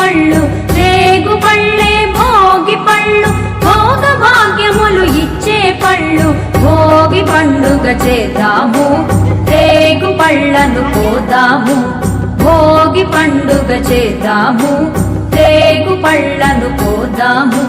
పళ్ళు రేగు పళ్ళే భోగి పళ్ళు భోగ భాగ్యములు ఇచ్చే పళ్ళు భోగి పండుగ చేద్దాము రేగు పళ్ళను పోదాము భోగి పండుగ చేద్దాము రేగు పళ్ళను పోదాము